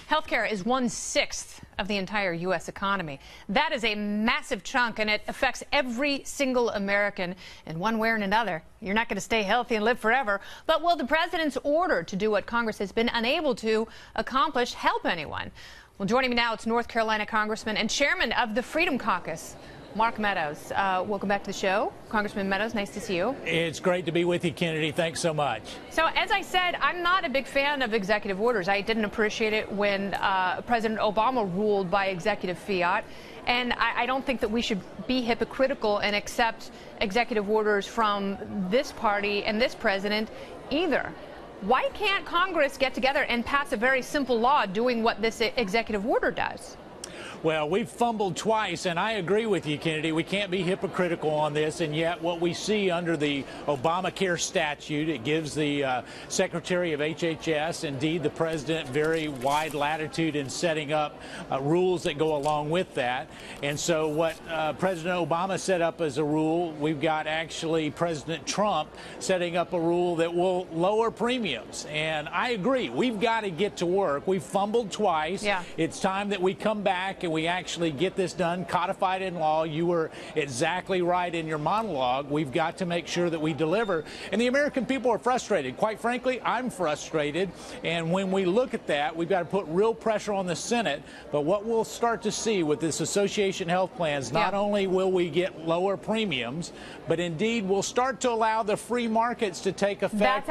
Healthcare is 1/6 of the entire U.S. economy. That is a massive chunk, and it affects every single American in one way or another. You're not going to stay healthy and live forever, but will the president's order to do what Congress has been unable to accomplish help anyone? Well, joining me now, it's North Carolina Congressman and Chairman of the Freedom Caucus, Mark Meadows. Welcome back to the show. Congressman Meadows, nice to see you. It's great to be with you, Kennedy. Thanks so much. So, as I said, I'm not a big fan of executive orders. I didn't appreciate it when President Obama ruled by executive fiat. And I don't think that we should be hypocritical and accept executive orders from this party and this president either. Why can't Congress get together and pass a very simple law doing what this executive order does? Well, we've fumbled twice, and I agree with you, Kennedy. We can't be hypocritical on this, and yet what we see under the Obamacare statute, it gives the Secretary of HHS, indeed the President, very wide latitude in setting up rules that go along with that. And so what President Obama set up as a rule, we've got actually President Trump setting up a rule that will lower premiums. And I agree. We've got to get to work. We've fumbled twice. Yeah. It's time that we come back and we actually get this done, codified in law. You were exactly right in your monologue. We've got to make sure that we deliver. And the American people are frustrated. Quite frankly, I'm frustrated. And when we look at that, we've got to put real pressure on the Senate. But what we'll start to see with this association health plans, not only will we get lower premiums, but indeed we'll start to allow the free markets to take effect.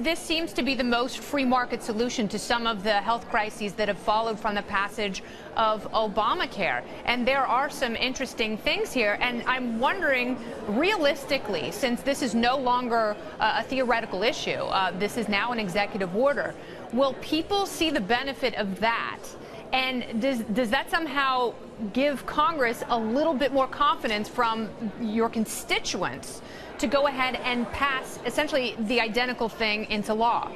This seems to be the most free market solution to some of the health crises that have followed from the passage of Obamacare. And there are some interesting things here. And I'm wondering, realistically, since this is no longer a theoretical issue, this is now an executive order, will people see the benefit of that? And does that somehow give Congress a little bit more confidence from your constituents to go ahead and pass essentially the identical thing into law?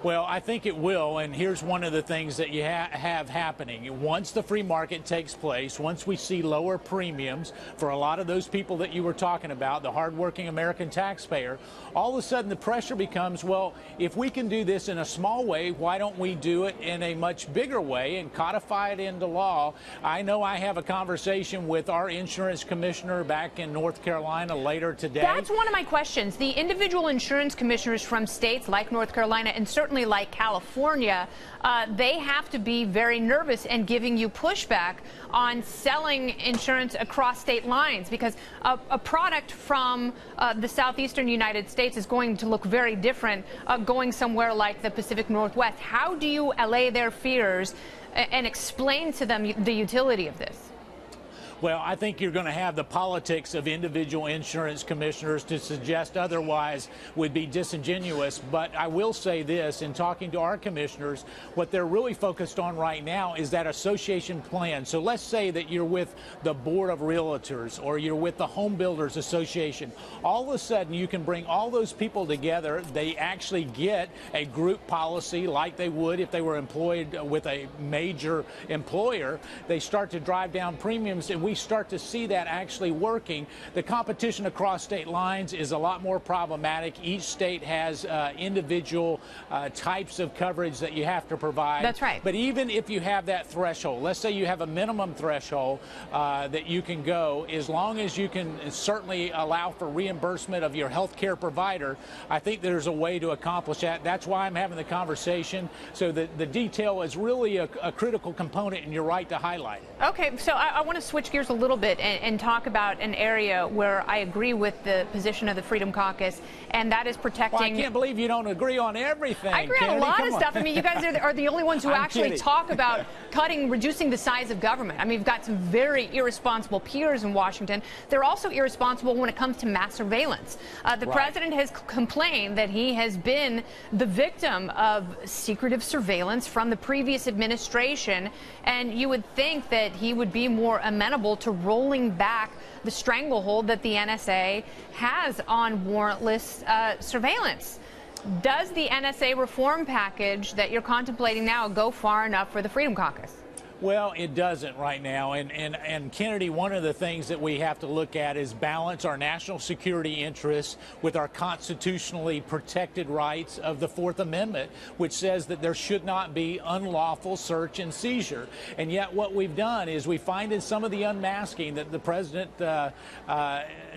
Well, I think it will, and here's one of the things that you have happening. Once the free market takes place, once we see lower premiums for a lot of those people that you were talking about, the hardworking American taxpayer, all of a sudden the pressure becomes, well, if we can do this in a small way, why don't we do it in a much bigger way and codify it into law? I know I have a conversation with our insurance commissioner back in North Carolina later today. That's one of my questions. The individual insurance commissioners from states like North Carolina and certainly like California, they have to be very nervous and giving you pushback on selling insurance across state lines, because a product from the southeastern United States is going to look very different going somewhere like the Pacific Northwest. How do you allay their fears and explain to them the utility of this? Well, I think you're going to have the politics of individual insurance commissioners. To suggest otherwise would be disingenuous. But I will say this, in talking to our commissioners, what they're really focused on right now is that association plan. So let's say that you're with the Board of Realtors or you're with the Home Builders Association. All of a sudden, you can bring all those people together. They actually get a group policy like they would if they were employed with a major employer. They start to drive down premiums, and we start to see that actually working. The competition across state lines is a lot more problematic. Each state has individual types of coverage that you have to provide. That's right. But even if you have that threshold, let's say you have a minimum threshold that you can go, as long as you can certainly allow for reimbursement of your health care provider, I think there's a way to accomplish that. That's why I'm having the conversation. So the detail is really a critical component, and you're right to highlight it. Okay, so I want to switch gears a little bit and talk about an area where I agree with the position of the Freedom Caucus, and that is protecting... Well, I can't believe you don't agree on everything, I agree on a lot of stuff. I mean, you guys are the only ones who actually talk about reducing the size of government. I mean, we've got some very irresponsible peers in Washington. They're also irresponsible when it comes to mass surveillance. The president has complained that he has been the victim of secretive surveillance from the previous administration, and you would think that he would be more amenable to rolling back the stranglehold that the NSA has on warrantless surveillance. Does the NSA reform package that you're contemplating now go far enough for the Freedom Caucus? Well, it doesn't right now. And Kennedy, one of the things that we have to look at is balance our national security interests with our constitutionally protected rights of the Fourth Amendment, which says that there should not be unlawful search and seizure. And yet what we've done is we find in some of the unmasking that the president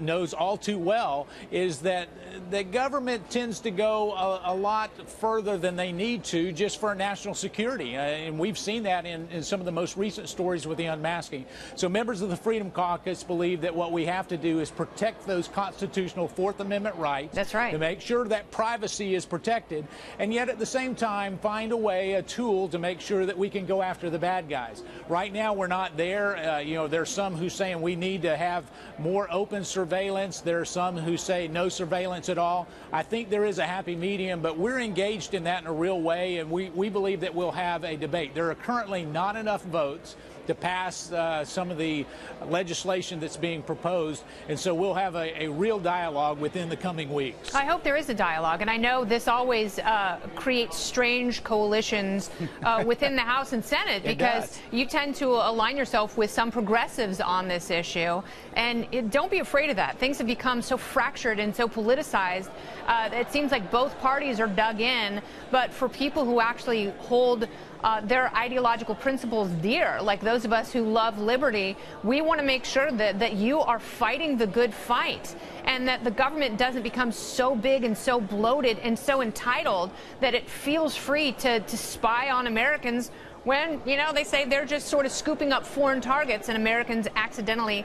knows all too well is that the government tends to go a lot further than they need to just for national security. And we've seen that in some of the most recent stories with the unmasking. So members of the Freedom Caucus believe that what we have to do is protect those constitutional Fourth Amendment rights. That's right. To make sure that privacy is protected, and yet at the same time find a way, a tool to make sure that we can go after the bad guys. Right now we're not there. There's some who saying we need to have more open surveillance. There are some who say no surveillance at all. I think there is a happy medium, but we're engaged in that in a real way, and we believe that we'll have a debate. There are currently not enough votes to pass some of the legislation that's being proposed, and so we'll have a real dialogue within the coming weeks. I hope there is a dialogue, and I know this always creates strange coalitions within the House and Senate because you tend to align yourself with some progressives on this issue, and don't be afraid of that. Things have become so fractured and so politicized. It seems like both parties are dug in, but for people who actually hold their ideological principles dear, like those of us who love liberty, we want to make sure that you are fighting the good fight and that the government doesn't become so big and so bloated and so entitled that it feels free to spy on Americans when, they say they're just sort of scooping up foreign targets and Americans accidentally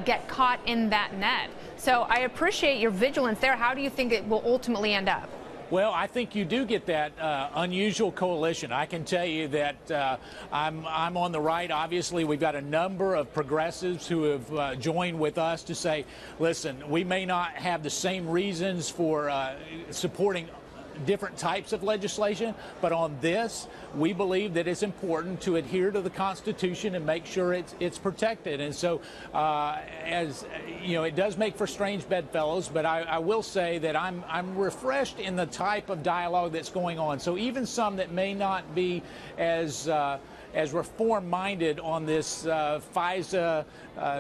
get caught in that net. So I appreciate your vigilance there. How do you think it will ultimately end up? Well, I think you do get that unusual coalition. I can tell you that I'm on the right. Obviously, we've got a number of progressives who have joined with us to say, listen, we may not have the same reasons for supporting different types of legislation, but on this, we believe that it's important to adhere to the Constitution and make sure it's protected. And so, as you know, it does make for strange bedfellows, but I will say that I'm refreshed in the type of dialogue that's going on. So even some that may not be as reform-minded on this FISA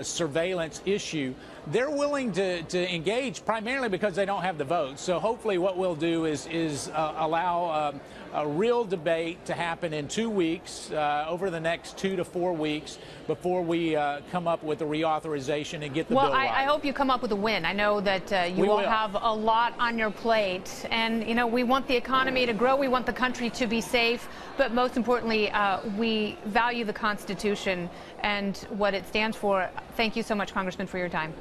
surveillance issue, they're willing to engage primarily because they don't have the votes. So hopefully what we'll do is allow a real debate to happen in 2 weeks, over the next 2 to 4 weeks, before we come up with a reauthorization and get the bill right. I hope you come up with a win. I know that you will have a lot on your plate. And, we want the economy to grow. We want the country to be safe. But most importantly, we value the Constitution and what it stands for. Thank you so much, Congressman, for your time.